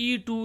E2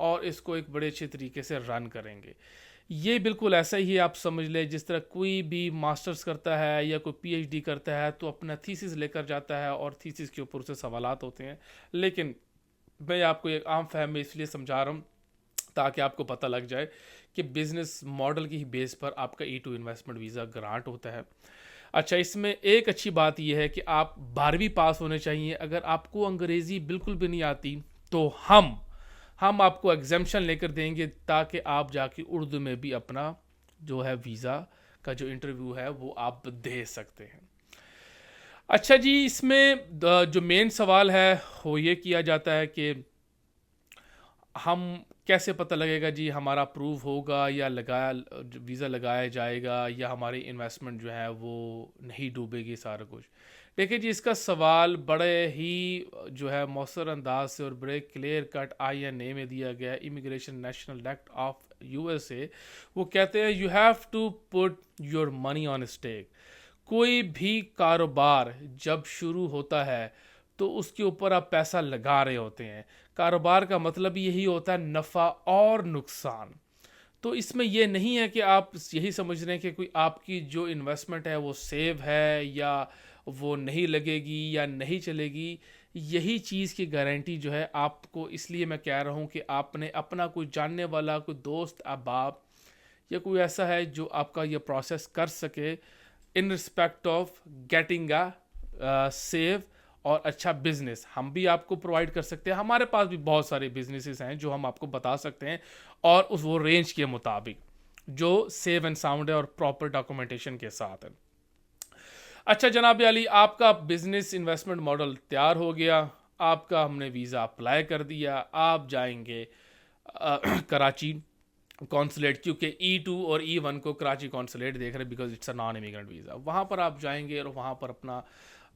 اور اس کو ایک بڑے اچھے طریقے سے رن کریں گے. یہ بالکل ایسا ہی آپ سمجھ لیں جس طرح کوئی بھی ماسٹرز کرتا ہے یا کوئی پی ایچ ڈی کرتا ہے تو اپنا تھیسس لے کر جاتا ہے اور تھیسس کے اوپر سے سوالات ہوتے ہیں. لیکن میں آپ کو ایک عام فہم میں اس لیے سمجھا رہا ہوں تاکہ آپ کو پتہ لگ جائے کہ بزنس ماڈل کی بیس پر آپ کا E2 انویسٹمنٹ ویزا گرانٹ ہوتا ہے. اچھا, اس میں ایک اچھی بات یہ ہے کہ آپ 12ویں پاس ہونے چاہیے. اگر آپ کو انگریزی بالکل بھی نہیں آتی تو ہم آپ کو ایگزمپشن لے کر دیں گے تاکہ آپ جا کے اردو میں بھی اپنا جو ہے ویزا کا جو انٹرویو ہے وہ آپ دے سکتے ہیں. اچھا جی, اس میں جو مین سوال ہے وہ یہ کیا جاتا ہے کہ ہم کیسے پتہ لگے گا جی ہمارا اپروو ہوگا یا ویزا لگایا جائے گا یا ہماری انویسٹمنٹ جو ہے وہ نہیں ڈوبے گی سارا کچھ. دیکھیں جی, اس کا سوال بڑے ہی جو ہے مؤثر انداز سے اور بڑے کلیئر کٹ INA میں دیا گیا ہے, immigration national act of USA. وہ کہتے ہیں you have to put your money on stake. کوئی بھی کاروبار جب شروع ہوتا ہے تو اس کے اوپر آپ پیسہ لگا رہے ہوتے ہیں. کاروبار کا مطلب یہی ہوتا ہے نفع اور نقصان. تو اس میں یہ نہیں ہے کہ آپ یہی سمجھ رہے ہیں کہ کوئی آپ کی جو انویسٹمنٹ ہے وہ سیو ہے یا وہ نہیں لگے گی یا نہیں چلے گی. یہی چیز کی گارنٹی جو ہے آپ کو, اس لیے میں کہہ رہا ہوں کہ آپ نے اپنا کوئی جاننے والا, کوئی دوست احباب یا کوئی ایسا ہے جو آپ کا یہ پروسیس کر سکے ان رسپیکٹ آف گیٹنگ سیو اور اچھا بزنس. ہم بھی آپ کو پرووائڈ کر سکتے ہیں. ہمارے پاس بھی بہت سارے بزنسز ہیں جو ہم آپ کو بتا سکتے ہیں اور اس وہ رینج کے مطابق جو سیو اینڈ ساؤنڈ ہے اور پراپر ڈاکومنٹیشن کے ساتھ ہے. اچھا جناب علی, آپ کا بزنس انویسٹمنٹ ماڈل تیار ہو گیا, آپ کا ہم نے ویزا اپلائی کر دیا. آپ جائیں گے کراچی کونسلیٹ, کیونکہ E2 اور E1 کو کراچی کونسلیٹ دیکھ رہے ہیں because it's a non immigrant visa. وہاں پر آپ جائیں گے اور وہاں پر اپنا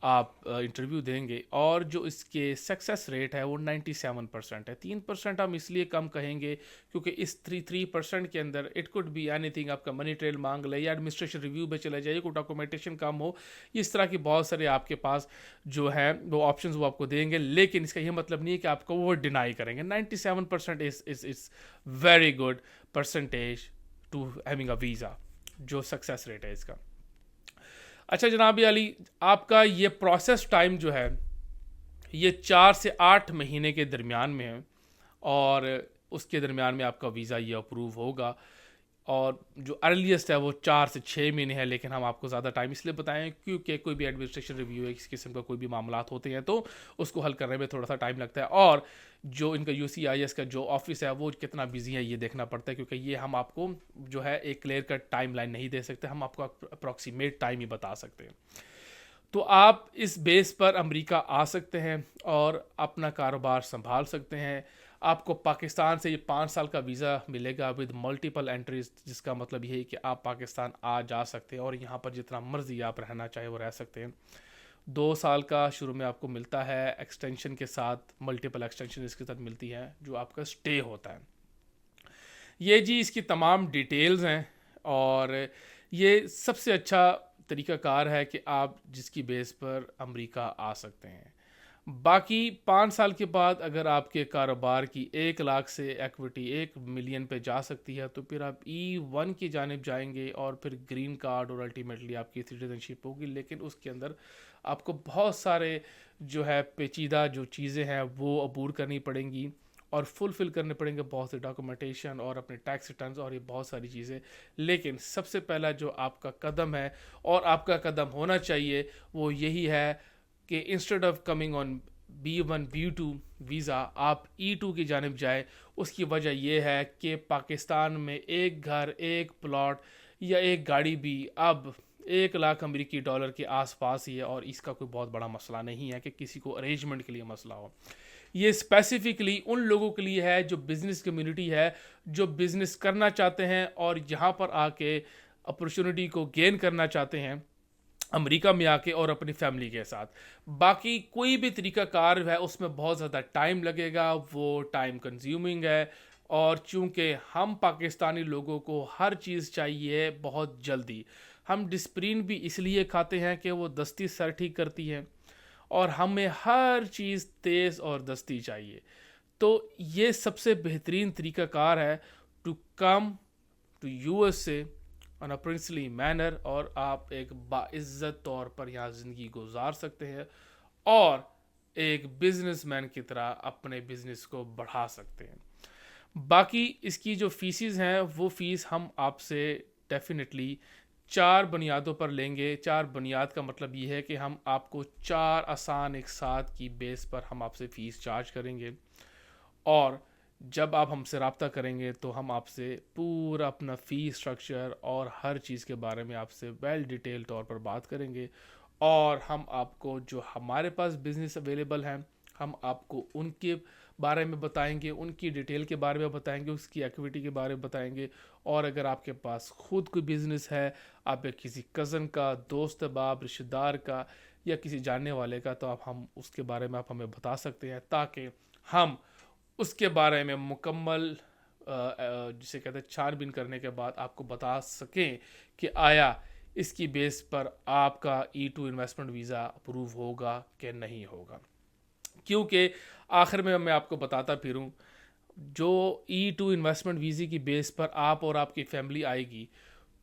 آپ انٹرویو دیں گے اور جو اس کے سکسیس ریٹ ہے وہ 97% ہے. 3% ہم اس لیے کم کہیں گے کیونکہ اس 3% کے اندر اٹ کوڈ بی اینی تھنگ, آپ کا منی ٹریل مانگ لے یا ایڈمنسٹریشن ریویو پہ چلے جائے, کوئی ڈاکومنٹیشن کم ہو, اس طرح کی بہت سارے آپ کے پاس جو ہے وہ آپشنز وہ آپ کو دیں گے. لیکن اس کا یہ مطلب نہیں ہے کہ آپ کو وہ ڈینائی کریں گے. 97% is very good percentage to having a visa, جو سکسیس ریٹ ہے اس کا. اچھا جناب علی, آپ کا یہ پروسیس ٹائم جو ہے یہ 4 سے 8 مہینے کے درمیان میں ہے اور اس کے درمیان میں آپ کا ویزا یہ اپروو ہوگا. اور جو ارلیسٹ ہے وہ 4 سے 6 مہینے ہے, لیکن ہم آپ کو زیادہ ٹائم اس لیے بتائیں کیونکہ کوئی بھی ایڈمنسٹریشن ریویو ہے, اس قسم کا کوئی بھی معاملات ہوتے ہیں تو اس کو حل کرنے میں تھوڑا سا ٹائم لگتا ہے. اور جو ان کا UCIS کا جو آفس ہے وہ کتنا بزی ہے یہ دیکھنا پڑتا ہے, کیونکہ یہ ہم آپ کو جو ہے ایک کلیئر کٹ ٹائم لائن نہیں دے سکتے, ہم آپ کو اپروکسیمیٹ ٹائم ہی بتا سکتے ہیں. تو آپ اس بیس پر امریکہ آ سکتے ہیں اور اپنا کاروبار سنبھال سکتے ہیں. آپ کو پاکستان سے یہ 5 سال کا ویزا ملے گا ود ملٹیپل انٹریز, جس کا مطلب یہ ہے کہ آپ پاکستان آ جا سکتے ہیں اور یہاں پر جتنا مرضی آپ رہنا چاہے وہ رہ سکتے ہیں. 2 سال کا شروع میں آپ کو ملتا ہے ایکسٹینشن کے ساتھ, ملٹیپل ایکسٹینشن اس کے ساتھ ملتی ہے جو آپ کا سٹے ہوتا ہے. یہ جی اس کی تمام ڈیٹیلز ہیں اور یہ سب سے اچھا طریقہ کار ہے کہ آپ جس کی بیس پر امریکہ آ سکتے ہیں. باقی 5 سال کے بعد اگر آپ کے کاروبار کی 1 لاکھ سے ایکوٹی 1 ملین پہ جا سکتی ہے تو پھر آپ E1 کی جانب جائیں گے اور پھر گرین کارڈ اور الٹیمیٹلی آپ کی سٹیزن شپ ہوگی. لیکن اس کے اندر آپ کو بہت سارے جو ہے پیچیدہ جو چیزیں ہیں وہ عبور کرنی پڑیں گی اور فل کرنے پڑیں گے, بہت سے ڈاکومنٹیشن اور اپنے ٹیکس ریٹرنز اور یہ بہت ساری چیزیں. لیکن سب سے پہلا جو آپ کا قدم ہے اور آپ کا قدم ہونا چاہیے وہ یہی ہے کہ instead of coming on B1 B2 visa آپ E2 کی جانب جائے. اس کی وجہ یہ ہے کہ پاکستان میں ایک گھر, ایک پلاٹ یا ایک گاڑی بھی اب 1 لاکھ امریکی ڈالر کے آس پاس ہی ہے اور اس کا کوئی بہت بڑا مسئلہ نہیں ہے کہ کسی کو ارینجمنٹ کے لیے مسئلہ ہو. یہ اسپیسیفکلی ان لوگوں کے لیے ہے جو بزنس کمیونٹی ہے, جو بزنس کرنا چاہتے ہیں اور یہاں پر آ کے اپرچونٹی کو گین کرنا چاہتے ہیں امریکہ میں آ کے اور اپنی فیملی کے ساتھ. باقی کوئی بھی طریقہ کار ہے اس میں بہت زیادہ ٹائم لگے گا, وہ ٹائم کنزیومنگ ہے. اور چونکہ ہم پاکستانی لوگوں کو ہر چیز چاہیے بہت جلدی, ہم ڈسپرین بھی اس لیے کھاتے ہیں کہ وہ دستی سر ٹھیک کرتی ہے اور ہمیں ہر چیز تیز اور دستی چاہیے. تو یہ سب سے بہترین طریقہ کار ہے to come to U S A on a princely manner, اور آپ ایک باعزت طور پر یہاں زندگی گزار سکتے ہیں اور ایک بزنس مین کی طرح اپنے بزنس کو بڑھا سکتے ہیں۔ باقی اس کی جو فیسز ہیں وہ فیس ہم آپ سے ڈیفینیٹلی 4 بنیادوں پر لیں گے۔ 4 بنیاد کا مطلب یہ ہے کہ ہم آپ کو 4 آسان ایک ساتھ کی بیس پر ہم آپ سے فیس چارج کریں گے، اور جب آپ ہم سے رابطہ کریں گے تو ہم آپ سے پورا اپنا فی اسٹرکچر اور ہر چیز کے بارے میں آپ سے ویل ڈیٹیل طور پر بات کریں گے، اور ہم آپ کو جو ہمارے پاس بزنس اویلیبل ہیں ہم آپ کو ان کے بارے میں بتائیں گے، ان کی ڈیٹیل کے بارے میں بتائیں گے، اس کی ایکٹیویٹی کے بارے میں بتائیں گے، اور اگر آپ کے پاس خود کوئی بزنس ہے، آپ کسی کزن کا، دوست احباب، رشتہ دار کا یا کسی جاننے والے کا، تو ہم اس کے بارے میں آپ ہمیں بتا سکتے ہیں تاکہ ہم اس کے بارے میں مکمل جسے کہتے ہیں چھان بین کرنے کے بعد آپ کو بتا سکیں کہ آیا اس کی بیس پر آپ کا E2 انویسٹمنٹ ویزا اپروو ہوگا کہ نہیں ہوگا۔ کیونکہ آخر میں آپ کو بتاتا پھروں، جو E2 انویسٹمنٹ ویزے کی بیس پر آپ اور آپ کی فیملی آئے گی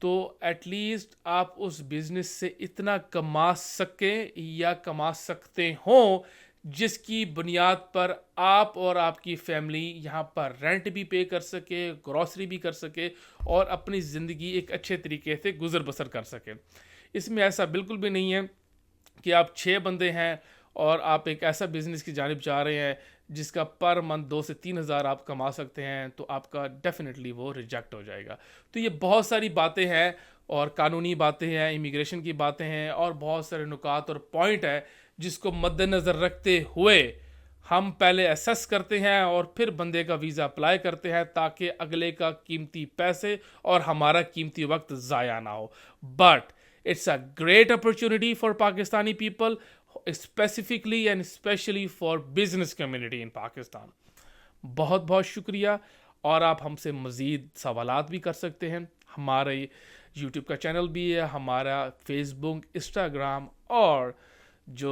تو ایٹ لیسٹ آپ اس بزنس سے اتنا کما سکیں یا کما سکتے ہوں جس کی بنیاد پر آپ اور آپ کی فیملی یہاں پر رینٹ بھی پے کر سکے، گروسری بھی کر سکے، اور اپنی زندگی ایک اچھے طریقے سے گزر بسر کر سکے۔ اس میں ایسا بالکل بھی نہیں ہے کہ آپ 6 بندے ہیں اور آپ ایک ایسا بزنس کی جانب جا رہے ہیں جس کا پر منتھ 2 سے 3 ہزار آپ کما سکتے ہیں، تو آپ کا ڈیفینیٹلی وہ ریجیکٹ ہو جائے گا۔ تو یہ بہت ساری باتیں ہیں، اور قانونی باتیں ہیں، امیگریشن کی باتیں ہیں، اور بہت سارے نکات اور پوائنٹ ہے جس کو مد نظر رکھتے ہوئے ہم پہلے اسیس کرتے ہیں اور پھر بندے کا ویزا اپلائی کرتے ہیں تاکہ اگلے کا قیمتی پیسے اور ہمارا قیمتی وقت ضائع نہ ہو۔ But it's a great opportunity for Pakistani people, specifically and specially for business community in Pakistan. بہت بہت شکریہ، اور آپ ہم سے مزید سوالات بھی کر سکتے ہیں۔ ہمارے یوٹیوب کا چینل بھی ہے، ہمارا فیس بک، انسٹاگرام اور جو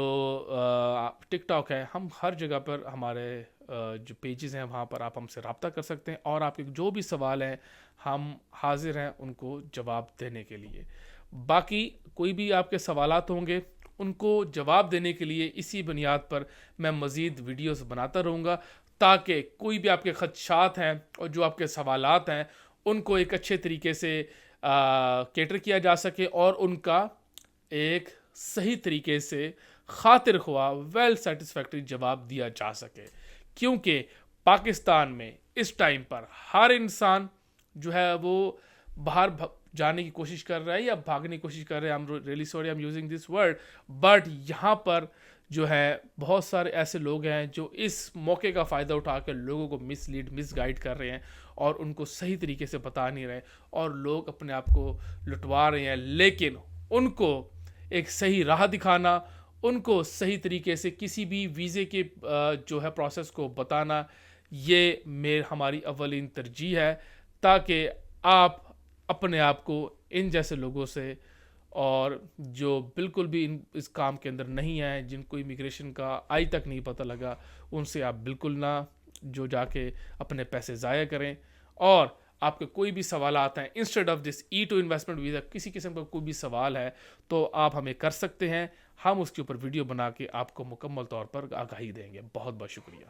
ٹک ٹاک ہے، ہم ہر جگہ پر ہمارے جو پیجز ہیں وہاں پر آپ ہم سے رابطہ کر سکتے ہیں، اور آپ کے جو بھی سوال ہیں ہم حاضر ہیں ان کو جواب دینے کے لیے۔ باقی کوئی بھی آپ کے سوالات ہوں گے ان کو جواب دینے کے لیے اسی بنیاد پر میں مزید ویڈیوز بناتا رہوں گا تاکہ کوئی بھی آپ کے خدشات ہیں اور جو آپ کے سوالات ہیں ان کو ایک اچھے طریقے سے کیٹر کیا جا سکے اور ان کا ایک صحیح طریقے سے خاطر خواہ ویل سیٹسفیکٹری جواب دیا جا سکے، کیونکہ پاکستان میں اس ٹائم پر ہر انسان جو ہے وہ باہر جانے کی کوشش کر رہا ہے یا بھاگنے کی کوشش کر رہے ہیں۔ I'm really sorry I'm using this word، but یہاں پر جو ہے بہت سارے ایسے لوگ ہیں جو اس موقع کا فائدہ اٹھا کے لوگوں کو مس گائیڈ کر رہے ہیں اور ان کو صحیح طریقے سے بتا نہیں رہے، اور لوگ اپنے آپ کو لٹوا رہے ہیں، لیکن ان کو ایک صحیح راہ دکھانا، ان کو صحیح طریقے سے کسی بھی ویزے کے جو ہے پروسیس کو بتانا، یہ ہماری اولین ترجیح ہے تاکہ آپ اپنے آپ کو ان جیسے لوگوں سے، اور جو بالکل بھی اس کام کے اندر نہیں ہیں، جن کو امیگریشن کا آج تک نہیں پتہ لگا، ان سے آپ بالکل نہ جو جا کے اپنے پیسے ضائع کریں۔ اور آپ کے کوئی بھی سوالات ہیں instead of this E2 investment visa, کسی قسم کا کوئی بھی سوال ہے تو آپ ہمیں کر سکتے ہیں، ہم اس کے اوپر ویڈیو بنا کے آپ کو مکمل طور پر آگاہی دیں گے۔ بہت بہت شکریہ۔